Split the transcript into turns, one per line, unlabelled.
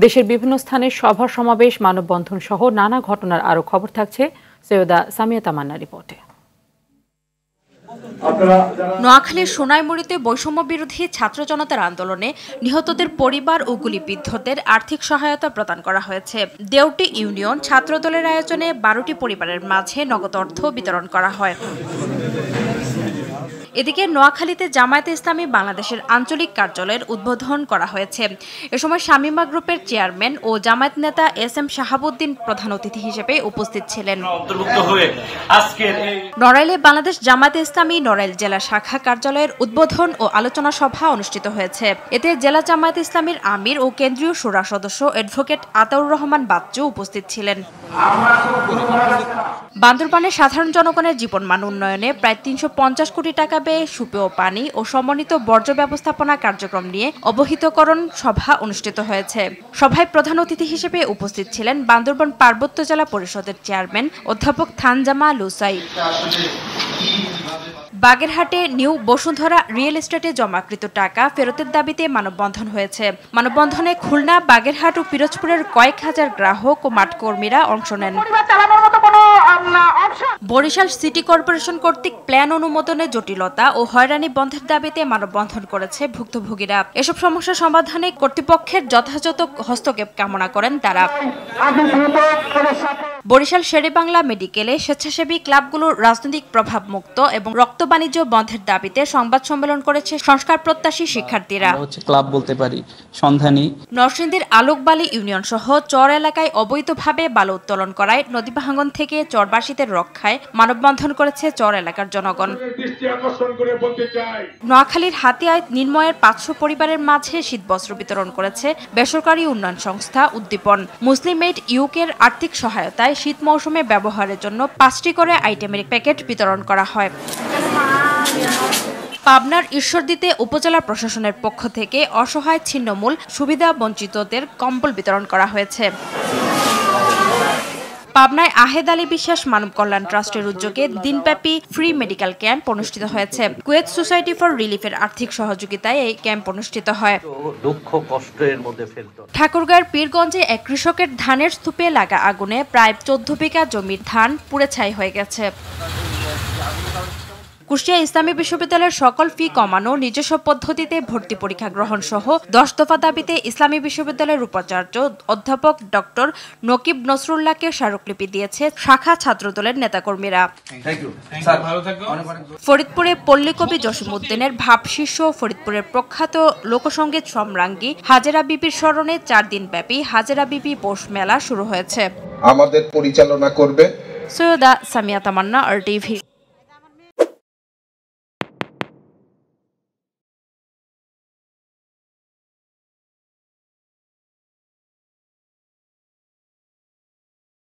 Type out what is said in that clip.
দেশের বিভিন্ন স্থানে সভা সমাবেশ, মানববন্ধন সহ নানা ঘটনার আরও খবর থাকছে সৈয়দা সামিয়া তামান্নার রিপোর্টে।
নোয়াখালীর সোনাইমুড়ীতে বৈষম্য বিরোধী ছাত্র জনতার আন্দোলনে নিহতদের পরিবার ও গুলিবিদ্ধদের আর্থিক সহায়তা প্রদান করা হয়েছে। দেওটি ইউনিয়ন ছাত্রদলের আয়োজনে 12টি পরিবারের মাঝে নগদ অর্থ বিতরণ করা হয়। এদিকে নোয়াখালীতে জামায়াতে ইসলামী বাংলাদেশের আঞ্চলিক কার্যালয়ের উদ্বোধন করা হয়েছে। এ সময় শামীমা গ্রুপের চেয়ারম্যান ও জামায়াত নেতা SM শাহাবুদ্দিন প্রধান অতিথি হিসেবে উপস্থিত ছিলেন। নড়াইলে বাংলাদেশ জামায়াতে ইসলামী নড়াইল জেলা শাখা কার্যালয়ের উদ্বোধন ও আলোচনা সভা অনুষ্ঠিত হয়েছে। এতে জেলা জামায়াতে ইসলামীর আমির ও কেন্দ্রীয় শুরা সদস্য অ্যাডভোকেট আতাউর রহমান বাচ্চু উপস্থিত ছিলেন। বান্দরবানের সাধারণ জনগণের জীবনমান উন্নয়নে প্রায় 350 কোটি টাকা ব্যয়ে সুপেয় পানি ও সমন্বিত বর্জ্য ব্যবস্থাপনা কার্যক্রম নিয়ে অবহিতকরণ সভা অনুষ্ঠিত হয়েছে। সভায় প্রধান অতিথি হিসেবে উপস্থিত ছিলেন বান্দরবান পার্বত্য জেলা পরিষদের চেয়ারম্যান অধ্যাপক থানজামা লুসাই। বাগেরহাটে নিউ বসুন্ধরা রিয়েল এস্টেটে জমাকৃত টাকা ফেরতের দাবিতে মানববন্ধন হয়েছে। মানববন্ধনে খুলনা, বাগেরহাট ও পিরোজপুরের কয়েক হাজার গ্রাহক ও মাঠকর্মীরা অংশ নেন। বরিশাল সিটি কর্পোরেশন কর্তৃক প্ল্যান অনুমোদনে জটিলতা ও হয়রানি বন্ধের দাবিতে মানববন্ধন করেছে ভুক্তভোগীরা। এসব সমস্যা সমাধানে কর্তৃপক্ষের যথাযথ হস্তক্ষেপ কামনা করেন তারা। বরিশাল শেরেবাংলা মেডিকেলে স্বেচ্ছাসেবী ক্লাবগুলোর রাজনৈতিক প্রভাব মুক্ত এবং রক্ত বাণিজ্য বন্ধের দাবিতে সংবাদ সম্মেলন করেছে সংস্কার প্রত্যাশী শিক্ষার্থীরা।
ক্লাব বলতে পারি সন্ধানী।
নরসিংদীর আলোকবালি ইউনিয়ন সহ চর এলাকায় অবৈধভাবে বালু উত্তোলন করায় নদী ভাঙন থেকে চরবাসীদের রক্ষায় মানববন্ধন করেছে চর এলাকার জনগণ। নোয়াখালীর হাতিয়ায় নির্ময়ের 500 পরিবারের মাঝে শীতবস্ত্র বিতরণ করেছে বেসরকারি উন্নয়ন সংস্থা উদ্দীপন। মুসলিম এইড ইউকের আর্থিক সহায়তায় শীত মৌসুমে ব্যবহারের জন্য 5টি করে আইটেমের প্যাকেট বিতরণ করা হয়। পাবনার ঈশ্বরদীতে উপজেলা প্রশাসনের পক্ষ থেকে অসহায় ছিন্নমূল সুবিধা বঞ্চিতদের কম্বল বিতরণ করা হয়েছে। পাবনায় আহেদ আলী বিশ্বাস মানব কল্যাণ ট্রাস্টের উদ্যোগে দিনব্যাপী ফ্রি মেডিকেল ক্যাম্প অনুষ্ঠিত হয়েছে। কুয়েত সোসাইটি ফর রিলিফের আর্থিক সহযোগিতায় এই ক্যাম্প অনুষ্ঠিত হয়। ঠাকুরগাঁওয়ের পীরগঞ্জে এক কৃষকের ধানের স্তূপে লাগা আগুনে প্রায় 14 বিঘা জমির ধান পুড়ে ছাই হয়ে গেছে। কুষ্টিয়া ইসলামী বিশ্ববিদ্যালয়ের সকল ফি কমানো, নিজস্ব পদ্ধতিতে ভর্তি পরীক্ষা গ্রহণ সহ 10 দফা দাবিতে ইসলামী বিশ্ববিদ্যালয়ের উপাচার্য অধ্যাপক ডক্টর নকিব নসরুল্লাহকে স্মারকলিপি দিয়েছে শাখা ছাত্রদলের নেতাকর্মীরা। ফরিদপুরে পল্লীকবি জসিমউদ্দিনের ভাবশিষ্য ফরিদপুরের প্রখ্যাত লোকসঙ্গীত সম্রাজ্ঞী হাজেরা বিবির স্মরণে 4 দিনব্যাপী হাজেরা বিবি পৌষ মেলা শুরু হয়েছে।
আমাদের পরিচালনা করবে
সৈয়দা সামিয়া তামান্না, RTV।